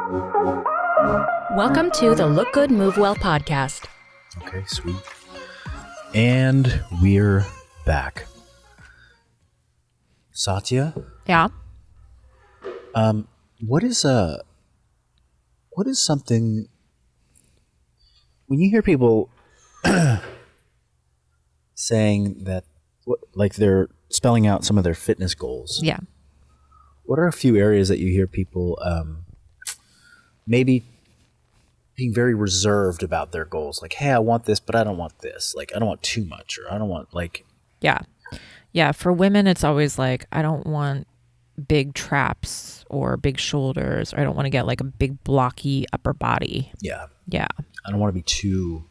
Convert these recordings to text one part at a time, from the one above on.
Welcome to the Look Good, Move Well podcast. Okay, sweet. And we're back. Satya? Yeah. What is something when you hear people saying that like they're spelling out some of their fitness goals? Yeah. What are a few areas that you hear people maybe being very reserved about their goals? Like, hey, I want this, but I don't want this. Like, I don't want too much, or I don't want like... Yeah. Yeah. For women, it's always like, I don't want big traps or big shoulders, or I don't want to get like a big blocky upper body. Yeah. Yeah. I don't want to be too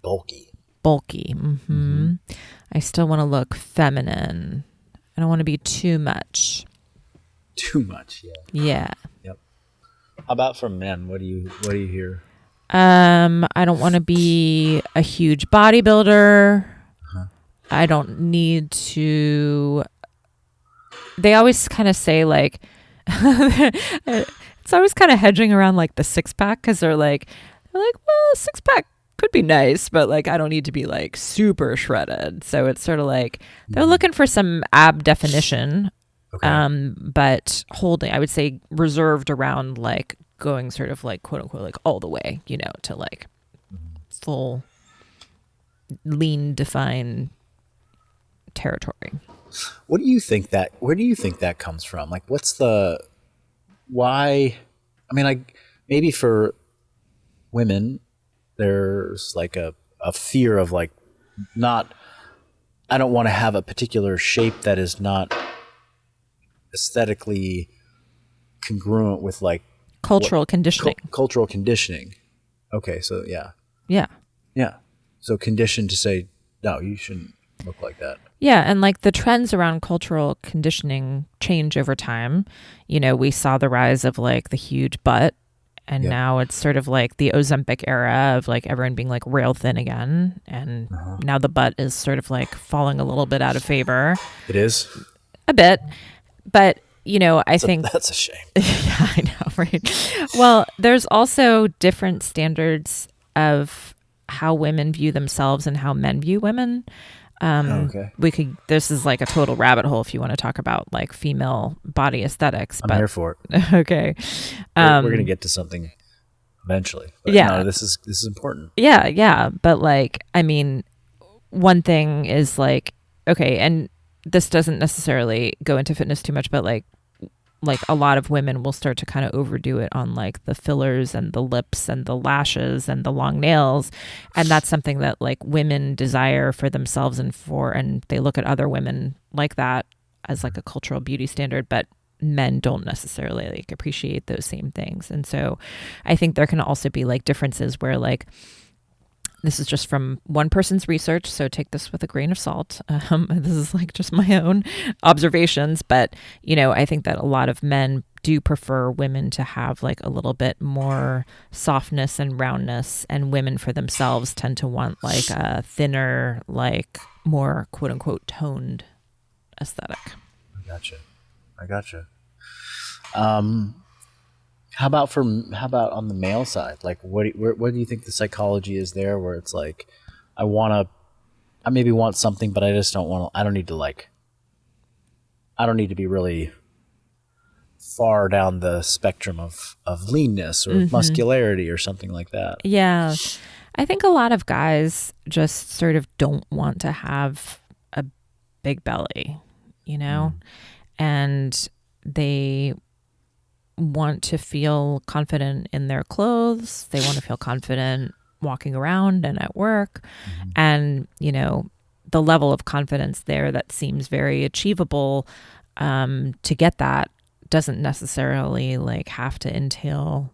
bulky. Mm-hmm. I still want to look feminine. I don't want to be too much. Too much, yeah. Yeah. Yep. How about for men? What do you hear? I don't want to be a huge bodybuilder. I don't need to. They always kind of say like, it's always kind of hedging around like the six pack, because they're like, well, a six pack could be nice, but like I don't need to be like super shredded. So it's sort of like they're looking for some ab definition. Okay. But I would say reserved around like going sort of like quote unquote like all the way, to like full lean defined territory. Where do you think that comes from? Like, why? I mean, maybe for women, there's like a fear of like I don't want to have a particular shape that is not aesthetically congruent with like cultural conditioning. Cultural conditioning. Okay, so yeah. Yeah. Yeah. So conditioned to say, no, you shouldn't look like that. Yeah, and like the trends around cultural conditioning change over time. We saw the rise of like the huge butt, and now it's sort of like the Ozempic era of like everyone being like rail thin again, and now the butt is sort of like falling a little bit out of favor. It is? A bit. But, I think... That's a shame. Yeah, I know, right? Well, there's also different standards of how women view themselves and how men view women. Okay. This is like a total rabbit hole if you want to talk about like female body aesthetics. I'm here for it. Okay. We're going to get to something eventually. But yeah. No, this is important. Yeah. Yeah. But like, I mean, one thing is like, okay. And this doesn't necessarily go into fitness too much, but like a lot of women will start to kind of overdo it on like the fillers and the lips and the lashes and the long nails. And that's something that like women desire for themselves and they look at other women like that as like a cultural beauty standard, but men don't necessarily like appreciate those same things. And so I think there can also be like differences where like, this is just from one person's research, so take this with a grain of salt. This is like just my own observations, but I think that a lot of men do prefer women to have like a little bit more softness and roundness, and women for themselves tend to want like a thinner, like more quote unquote toned aesthetic. I gotcha. How about on the male side? Like, what do you think the psychology is there? Where it's like, I maybe want something, but I just don't want to. I don't need to be really far down the spectrum of leanness or muscularity or something like that. Yeah, I think a lot of guys just sort of don't want to have a big belly, and they want to feel confident in their clothes. They want to feel confident walking around and at work. And, the level of confidence there that seems very achievable to get that doesn't necessarily like have to entail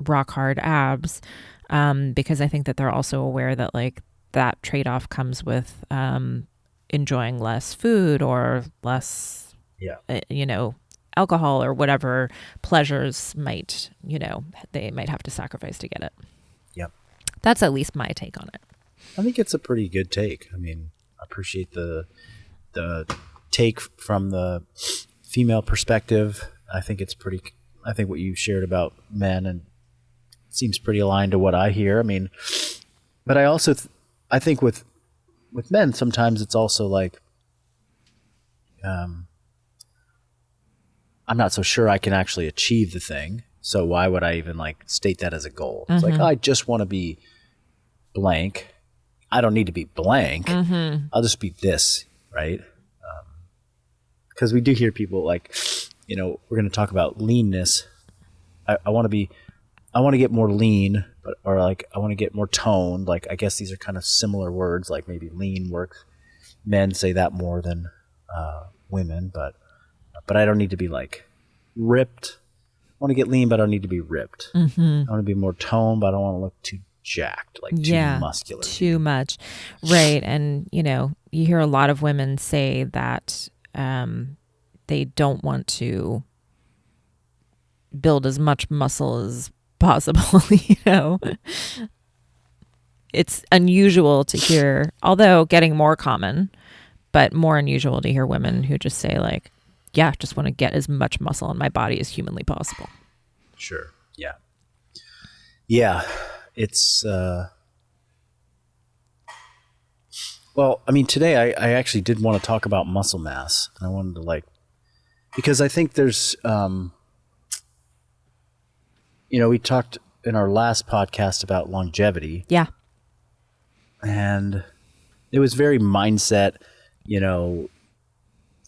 rock hard abs, because I think that they're also aware that like that trade-off comes with enjoying less food or less, alcohol or whatever pleasures they might have to sacrifice to get it. Yep. That's at least my take on it. I think it's a pretty good take. I mean, I appreciate the take from the female perspective. I think it's pretty I think what you shared about men and seems pretty aligned to what I hear. I mean, but I also, I think with men, sometimes it's also like, I'm not so sure I can actually achieve the thing. So why would I even like state that as a goal? It's like, oh, I just want to be blank. I don't need to be blank. I'll just be this, right? Because we do hear people like, you know, we're going to talk about leanness. I want to get more lean, or like I want to get more toned. Like I guess these are kind of similar words. Like maybe lean works. Men say that more than women, but I don't need to be like ripped. I want to get lean, but I don't need to be ripped. I want to be more toned, but I don't want to look too jacked, like too muscular. Too much. Right. And, you know, you hear a lot of women say that they don't want to build as much muscle as possible, you know. It's unusual to hear, although getting more common, but more unusual to hear women who just say like, yeah, just want to get as much muscle in my body as humanly possible. Sure. Yeah. Yeah. It's, well, I mean, today I actually did want to talk about muscle mass. I wanted to like, because I think there's, you know, we talked in our last podcast about longevity. Yeah. And it was very mindset, you know,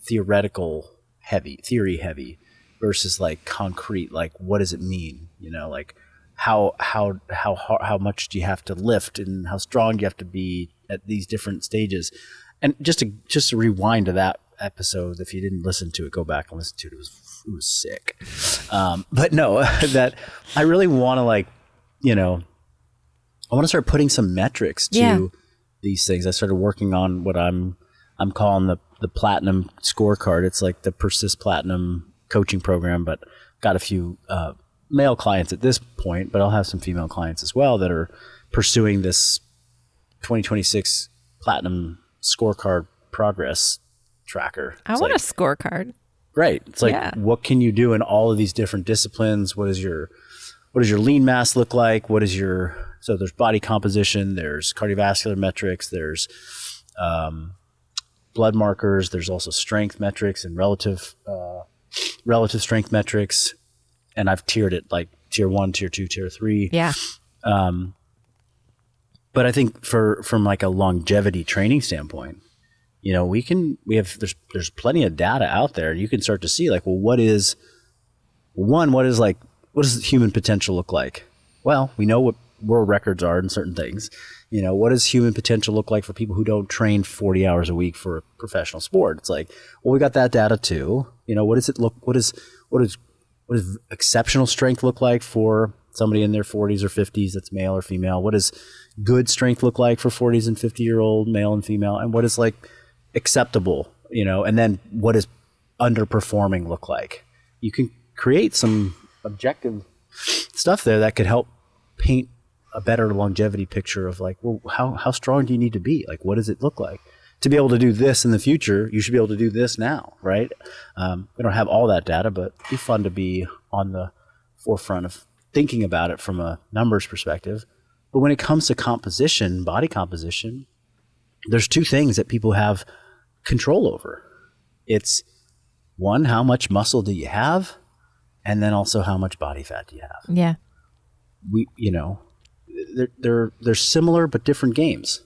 theory heavy versus like concrete. Like, what does it mean? You know, like how much do you have to lift and how strong do you have to be at these different stages? And just to rewind to that episode, if you didn't listen to it, go back and listen to it. It was sick. But no, that I really want to like, you know, I want to start putting some metrics to these things. I started working on what I'm calling the platinum scorecard. It's like the Persist Platinum coaching program, but got a few male clients at this point, but I'll have some female clients as well that are pursuing this 2026 Platinum scorecard progress tracker. I want a scorecard. Right. It's like, what can you do in all of these different disciplines? What does your lean mass look like? So there's body composition, there's cardiovascular metrics, there's blood markers, there's also strength metrics and relative strength metrics. And I've tiered it like tier 1, tier 2, tier 3. Yeah. But I think from like a longevity training standpoint, you know, there's plenty of data out there. You can start to see like, well, what does human potential look like? Well, we know what world records are in certain things. You know, what does human potential look like for people who don't train 40 hours a week for a professional sport? It's like, well, we got that data too. You know, what does exceptional strength look like for somebody in their 40s or 50s that's male or female? What does good strength look like for 40s and 50-year-old male and female? And what is like acceptable, you know? And then what does underperforming look like? You can create some objective stuff there that could help paint a better longevity picture of like, well, how strong do you need to be? Like, what does it look like? To be able to do this in the future, you should be able to do this now, right? We don't have all that data, but it'd be fun to be on the forefront of thinking about it from a numbers perspective. But when it comes to composition, body composition, there's two things that people have control over. It's one, how much muscle do you have? And then also how much body fat do you have? Yeah. They're similar but different games.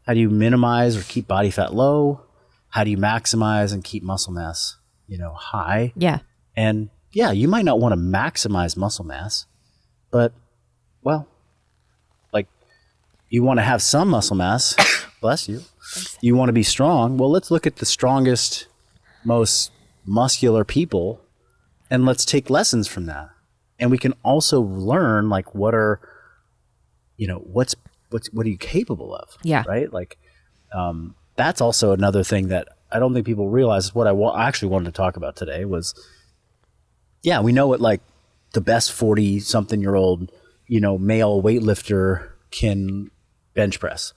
How do you minimize or keep body fat low? How do you maximize and keep muscle mass, you know, high? Yeah. And yeah, you might not want to maximize muscle mass, but well, like you want to have some muscle mass. Bless you. Thanks. You want to be strong. Well, let's look at the strongest, most muscular people and let's take lessons from that. And we can also learn like what are you capable of? Yeah. Right. Like, that's also another thing that I don't think people realize. What I actually wanted to talk about today was, yeah, we know what like the best 40-something-year-old, you know, male weightlifter can bench press.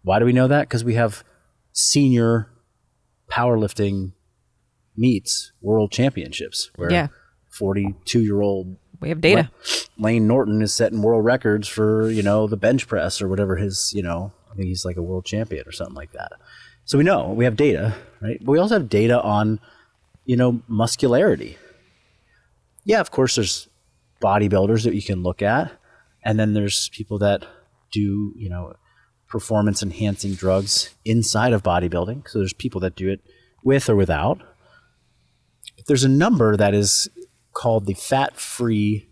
Why do we know that? Because we have senior powerlifting meets, world championships, where 42-year-old We have data. Lane Norton is setting world records for, the bench press or whatever his, I think he's like a world champion or something like that. So we have data, right? But we also have data on, muscularity. Yeah, of course, there's bodybuilders that you can look at. And then there's people that do, performance enhancing drugs inside of bodybuilding. So there's people that do it with or without. There's a number that is called the fat-free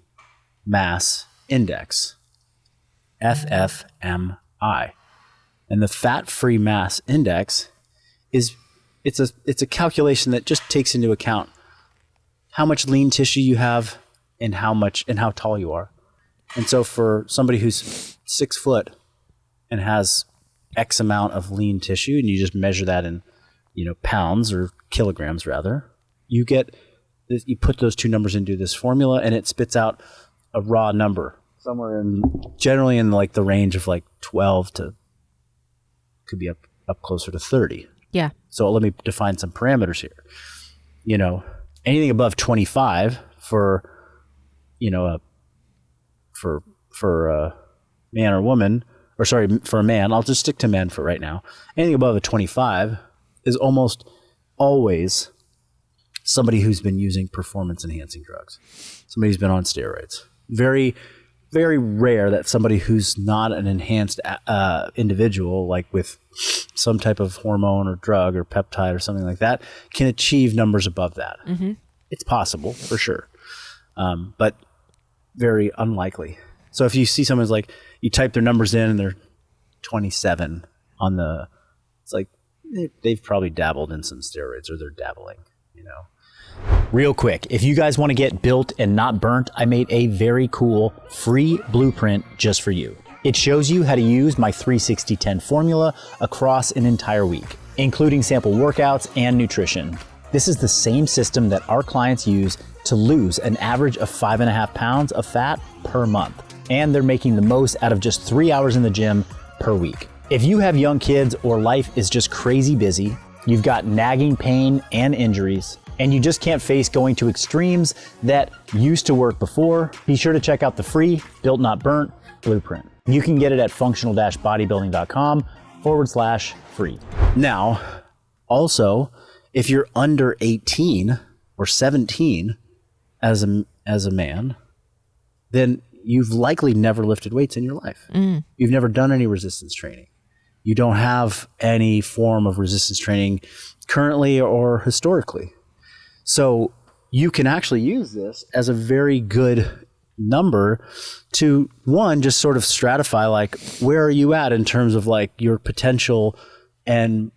mass index, FFMI. And the fat-free mass index it's a calculation that just takes into account how much lean tissue you have and how tall you are. And so for somebody who's 6 foot and has X amount of lean tissue, and you just measure that in, pounds or kilograms rather, you put those two numbers into this formula and it spits out a raw number somewhere generally in like the range of like 12 to could be up closer to 30. Yeah. So let me define some parameters here. Anything above 25 for a man or woman, or sorry, for a man, I'll just stick to men for right now. Anything above a 25 is almost always somebody who's been using performance enhancing drugs. Somebody who's been on steroids. Very, very rare that somebody who's not an enhanced individual, like with some type of hormone or drug or peptide or something like that, can achieve numbers above that. Mm-hmm. It's possible for sure, but very unlikely. So if you see someone's like, you type their numbers in and they're 27 it's like they've probably dabbled in some steroids or they're dabbling, Real quick, if you guys want to get built and not burnt, I made a very cool free blueprint just for you. It shows you how to use my 360-10 formula across an entire week, including sample workouts and nutrition. This is the same system that our clients use to lose an average of 5.5 pounds of fat per month. And they're making the most out of just 3 hours in the gym per week. If you have young kids or life is just crazy busy, you've got nagging pain and injuries, and you just can't face going to extremes that used to work before, be sure to check out the free Built Not Burnt blueprint. You can get it at functional-bodybuilding.com/free. Now, also, if you're under 18 or 17 as a man, then you've likely never lifted weights in your life. Mm. You've never done any resistance training. You don't have any form of resistance training currently or historically. So you can actually use this as a very good number to, one, just sort of stratify, like, where are you at in terms of like your potential and,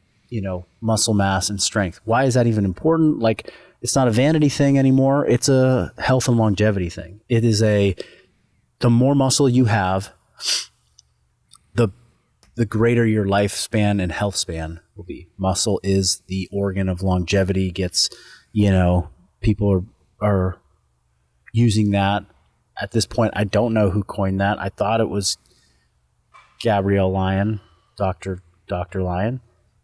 muscle mass and strength. Why is that even important? Like, it's not a vanity thing anymore. It's a health and longevity thing. It is the more muscle you have, the greater your lifespan and health span will be. Muscle is the organ of longevity. People are using that at this point. I don't know who coined that. I thought it was Gabrielle Lyon, Dr. Lyon.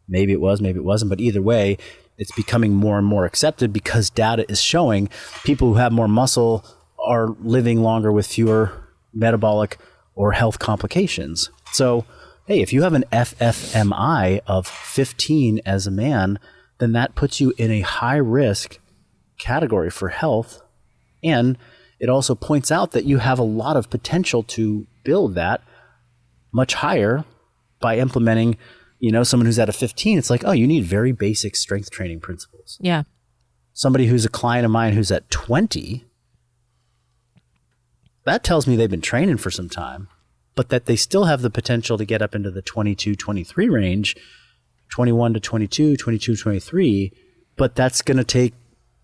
Maybe it was, maybe it wasn't. But either way, it's becoming more and more accepted because data is showing people who have more muscle are living longer with fewer metabolic or health complications. So, hey, if you have an FFMI of 15 as a man, then that puts you in a high risk category for health. And it also points out that you have a lot of potential to build that much higher by implementing, someone who's at a 15. It's like, oh, you need very basic strength training principles. Yeah. Somebody who's a client of mine who's at 20, that tells me they've been training for some time, but that they still have the potential to get up into the 22, 23 range, 21 to 22, 22, 23, but that's going to take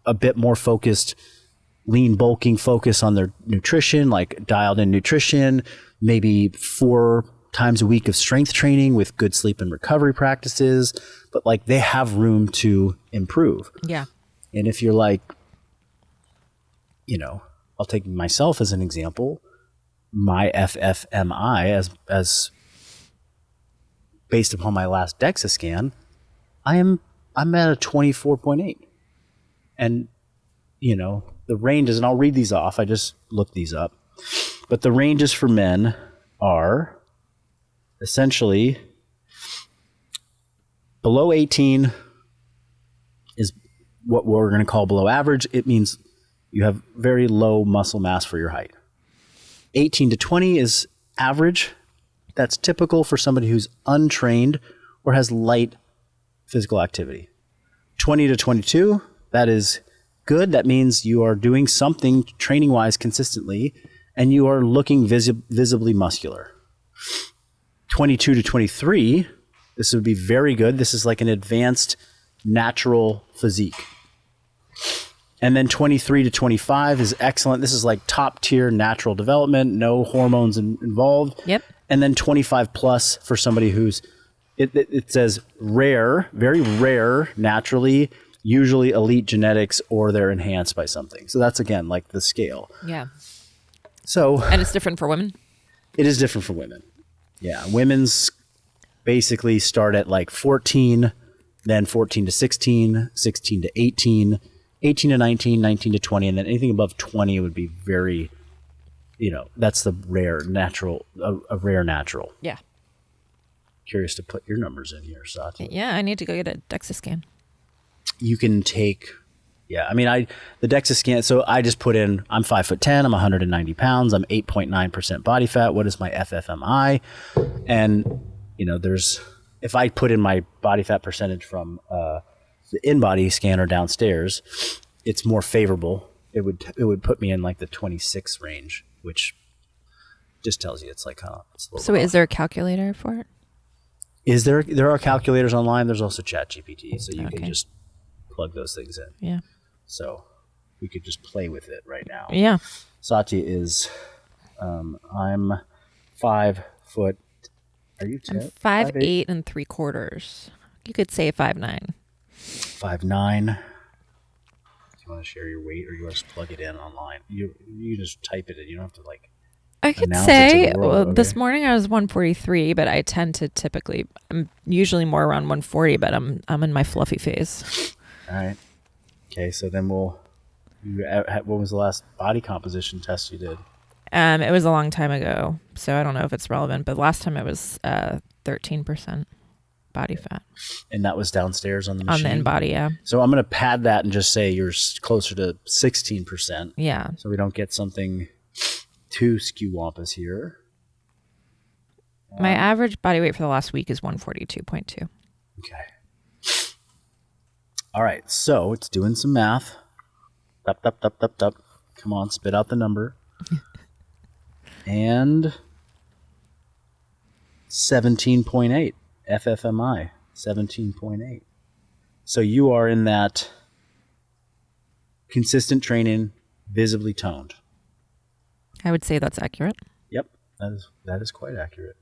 a bit more focused, lean bulking focus on their nutrition, like dialed in nutrition, maybe 4 times a week of strength training with good sleep and recovery practices, but like they have room to improve. Yeah. And if you're like, I'll take myself as an example, my FFMI as based upon my last DEXA scan, I'm at a 24.8. And, the ranges, and I'll read these off. I just looked these up. But the ranges for men are essentially below 18 is what we're going to call below average. It means you have very low muscle mass for your height. 18 to 20 is average. That's typical for somebody who's untrained or has light physical activity. 20 to 22, that is good. That means you are doing something training-wise consistently, and you are looking visibly muscular. 22 to 23, this would be very good. This is like an advanced natural physique. And then 23 to 25 is excellent. This is like top tier natural development, no hormones involved. Yep. And then 25 plus for somebody who's, it says rare, very rare, naturally, usually elite genetics, or they're enhanced by something. So that's, again, like the scale. Yeah. So. And it's different for women? It is different for women. Yeah. Women's basically start at like 14, then 14 to 16, 16 to 18, 18 to 19, 19 to 20, and then anything above 20 would be very, that's the rare natural, a rare natural. Yeah. Curious to put your numbers in here, Sati. Yeah, I need to go get a DEXA scan. You can take, the DEXA scan, so I just put in, I'm 5'10", I'm 190 pounds, I'm 8.9% body fat. What is my FFMI? And, if I put in my body fat percentage from the in-body scanner downstairs, it's more favorable. It would put me in like the 26 range, which just tells you it's like it's a little So is there a calculator for it? There are calculators online. There's also ChatGPT, so you can just plug those things in. Yeah. So we could just play with it right now. Yeah. Satya is, I'm 5 foot. Are you 10? I'm 5'8" and 3/4. You could say 5'9". 5'9". Do you want to share your weight, or you want to just plug it in online? You just type it in. You don't have to like. I could announce say, it to the world, okay? This morning I was 143, but I tend to I'm usually more around 140, but I'm in my fluffy phase. All right. Okay, so then what was the last body composition test you did? It was a long time ago, so I don't know if it's relevant, but last time it was 13% body fat. And that was downstairs on the machine? On the in-body, yeah. So I'm going to pad that and just say you're closer to 16%. Yeah. So we don't get something too skew-wampus here. My average body weight for the last week is 142.2. Okay. All right, so it's doing some math. Up. Come on, spit out the number. And 17.8 FFMI, 17.8. So you are in that consistent training, visibly toned. I would say that's accurate. Yep, that is quite accurate.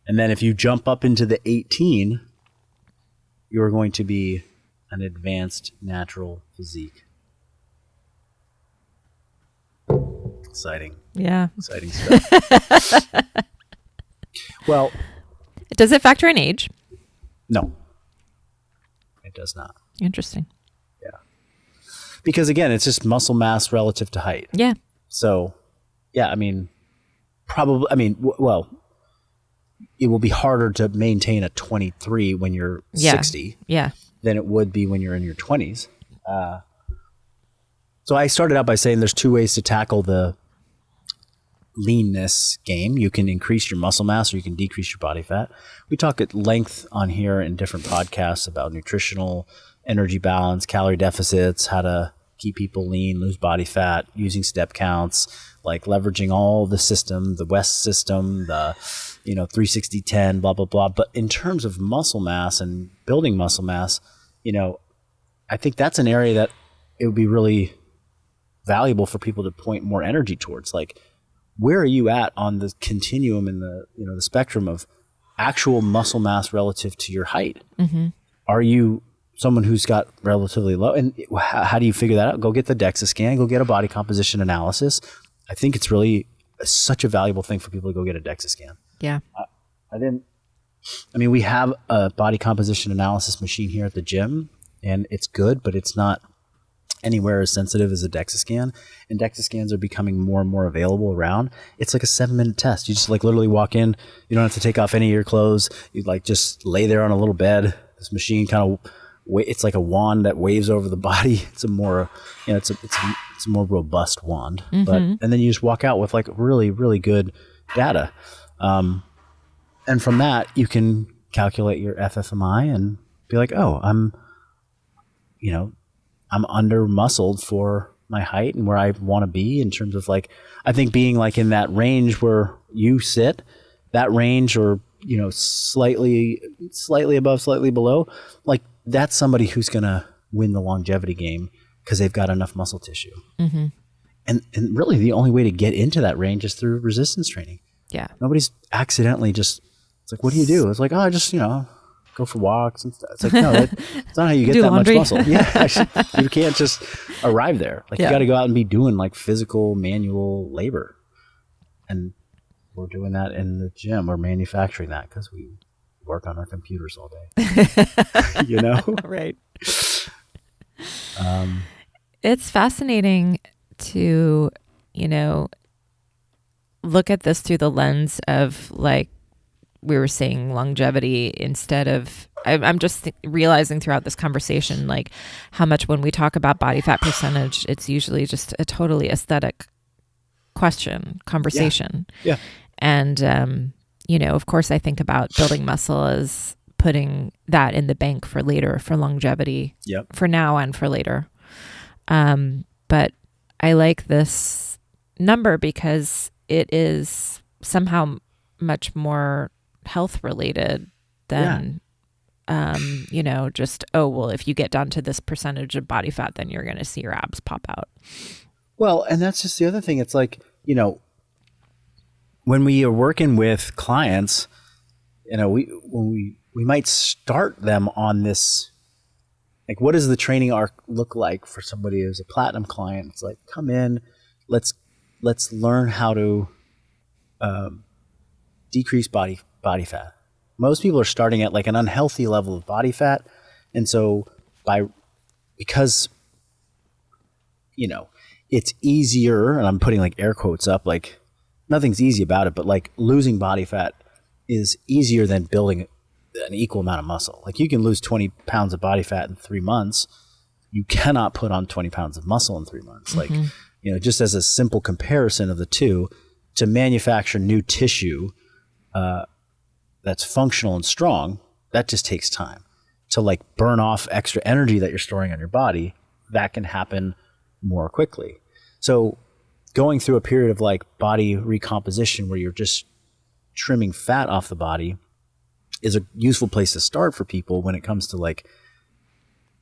And then if you jump up into the 18, you're going to be an advanced natural physique. Exciting. Yeah. Exciting stuff. Well, does it factor in age? No, it does not. Interesting. Yeah. Because again, it's just muscle mass relative to height. Yeah. So, yeah, well, it will be harder to maintain a 23 when you're 60 than it would be when you're in your 20s. So I started out by saying there's two ways to tackle the leanness game. You can increase your muscle mass or you can decrease your body fat. We talk at length on here in different podcasts about nutritional energy balance, calorie deficits, how to keep people lean, lose body fat, using step counts, like leveraging all the system, the West system, the 360-10, blah, blah, blah. But in terms of muscle mass and building muscle mass, I think that's an area that it would be really valuable for people to point more energy towards. Like, where are you at on the continuum in the the spectrum of actual muscle mass relative to your height? Mm-hmm. Are you someone who's got relatively low? And how do you figure that out? Go get the DEXA scan. Go get a body composition analysis. I think it's really such a valuable thing for people to go get a DEXA scan. Yeah. We have a body composition analysis machine here at the gym, and it's good, but it's not anywhere as sensitive as a DEXA scan, and DEXA scans are becoming more and more available around. It's like a 7-minute test. You just like literally walk in. You don't have to take off any of your clothes. You like just lay there on a little bed. This machine kind of, it's like a wand that waves over the body. It's a more, it's a more robust wand. But and then you just walk out with like really, really good data. And from that, you can calculate your FFMI and be like, oh, I'm under muscled for my height and where I want to be in terms of like, I think being like in that range where you sit, that range, or, slightly above, slightly below, like that's somebody who's going to win the longevity game because they've got enough muscle tissue. Mm-hmm. And really the only way to get into that range is through resistance training. Yeah. Nobody's accidentally just, it's like, what do you do? It's like, oh, I just, go for walks and stuff. It's like, no, that's not how you get that laundry. Much muscle. Yeah. You can't just arrive there. Like you got to go out and be doing like physical manual labor. And we're doing that in the gym. We're manufacturing that because we work on our computers all day. Right. It's fascinating to, look at this through the lens of like, we were saying longevity instead of, I'm just realizing throughout this conversation, like how much when we talk about body fat percentage, it's usually just a totally aesthetic conversation. Yeah. And, of course I think about building muscle as putting that in the bank for later, for longevity, for now and for later. But I like this number because it is somehow much more health related than just, oh well, if you get down to this percentage of body fat, then you're going to see your abs pop out. Well, and that's just the other thing. It's like, when we are working with clients, we might start them on this, like, what does the training arc look like for somebody who's a platinum client? It's like, come in, let's learn how to decrease body fat. Most people are starting at like an unhealthy level of body fat. And so because it's easier, and I'm putting like air quotes up, like nothing's easy about it, but like losing body fat is easier than building an equal amount of muscle. Like you can lose 20 pounds of body fat in 3 months. You cannot put on 20 pounds of muscle in 3 months. Like, just as a simple comparison of the two, to manufacture new tissue, that's functional and strong, that just takes time. To like burn off extra energy that you're storing on your body, that can happen more quickly. So going through a period of like body recomposition where you're just trimming fat off the body is a useful place to start for people when it comes to like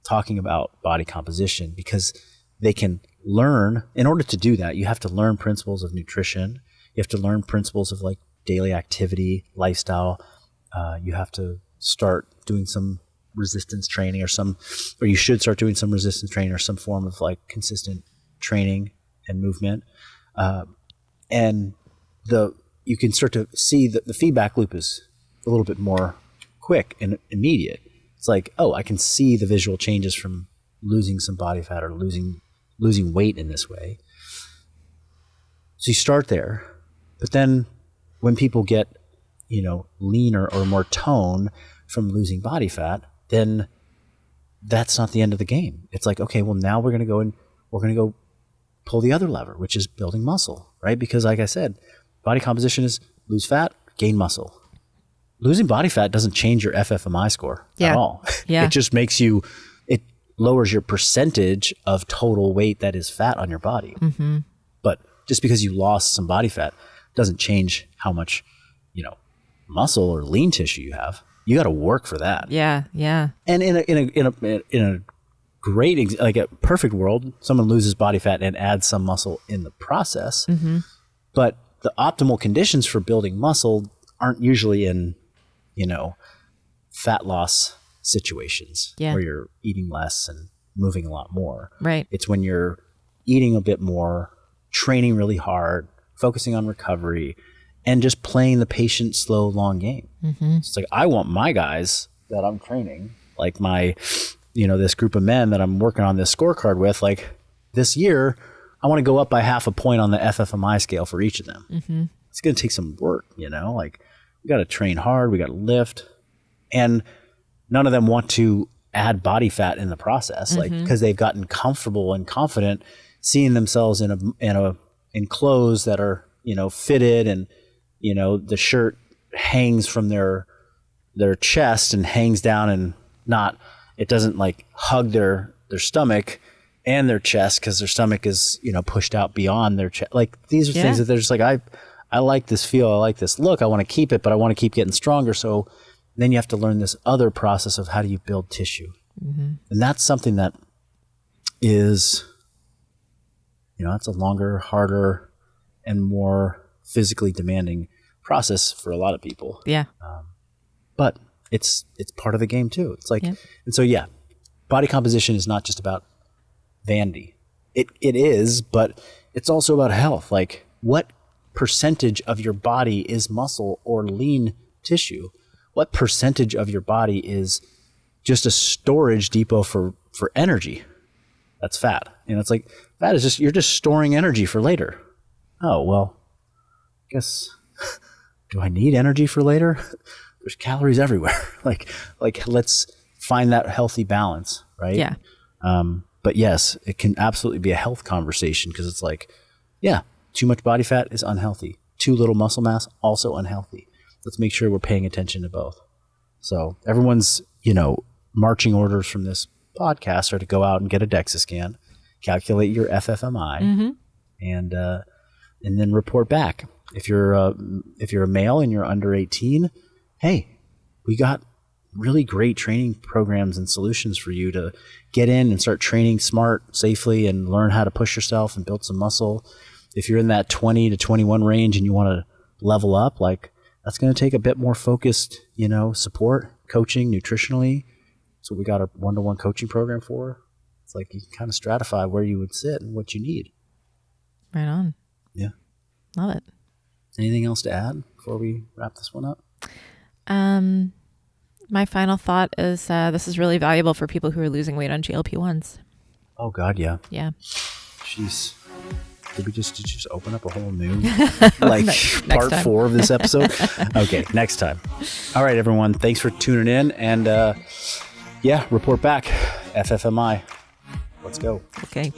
talking about body composition, because they can learn. In order to do that, you have to learn principles of nutrition. You have to learn principles of like daily activity, lifestyle. You have to start doing some resistance training or you should start doing some resistance training or some form of like consistent training and movement. And you can start to see that the feedback loop is a little bit more quick and immediate. It's like, oh, I can see the visual changes from losing some body fat or losing weight in this way. So you start there, but then when people get, leaner or more tone from losing body fat, then that's not the end of the game. It's like, okay, well now we're going to go pull the other lever, which is building muscle, right? Because like I said, body composition is lose fat, gain muscle. Losing body fat doesn't change your FFMI score at all. Yeah. It just it lowers your percentage of total weight that is fat on your body. Mm-hmm. But just because you lost some body fat doesn't change how much, muscle or lean tissue you have. You got to work for that. Yeah. Yeah. And in a great, like a perfect world, someone loses body fat and adds some muscle in the process. Mm-hmm. But the optimal conditions for building muscle aren't usually in, fat loss situations where you're eating less and moving a lot more. Right. It's when you're eating a bit more, training really hard, focusing on recovery, and just playing the patient, slow, long game. Mm-hmm. It's like, I want my guys that I'm training, like my this group of men that I'm working on this scorecard with, like this year, I want to go up by half a point on the FFMI scale for each of them. Mm-hmm. It's going to take some work, like we got to train hard, we got to lift, and none of them want to add body fat in the process, like because they've gotten comfortable and confident seeing themselves in clothes that are, fitted, and, the shirt hangs from their chest and hangs down, and it doesn't like hug their stomach and their chest, because their stomach is, pushed out beyond their chest. Like these are things that they're just like, I like this feel, I like this look, I want to keep it, but I want to keep getting stronger. So then you have to learn this other process of how do you build tissue. Mm-hmm. And that's something that is, it's a longer, harder, and more physically demanding process for a lot of people. Yeah. But it's part of the game too. It's like, and so, body composition is not just about vanity. It is, but it's also about health. Like, what percentage of your body is muscle or lean tissue? What percentage of your body is just a storage depot for energy? That's fat. It's like, fat is just, you're just storing energy for later. Oh, well, I guess, do I need energy for later? There's calories everywhere. like let's find that healthy balance, right? Yeah. But yes, it can absolutely be a health conversation, because it's like, too much body fat is unhealthy. Too little muscle mass, also unhealthy. Let's make sure we're paying attention to both. So everyone's, marching orders from this podcast are to go out and get a DEXA scan, calculate your FFMI, and then report back. If you're a male and you're under 18, hey, we got really great training programs and solutions for you to get in and start training smart, safely, and learn how to push yourself and build some muscle. If you're in that 20 to 21 range and you want to level up, like, that's going to take a bit more focused, support, coaching, nutritionally. So we got a one-to-one coaching program for. It's like you can kind of stratify where you would sit and what you need. Right on. Yeah. Love it. Anything else to add before we wrap this one up? My final thought is this is really valuable for people who are losing weight on GLP-1s. Oh, God, yeah. Yeah. Jeez. Did you just open up a whole new, part 4 of this episode? Okay, next time. All right, everyone. Thanks for tuning in. And, report back. FFMI. Let's go. Okay.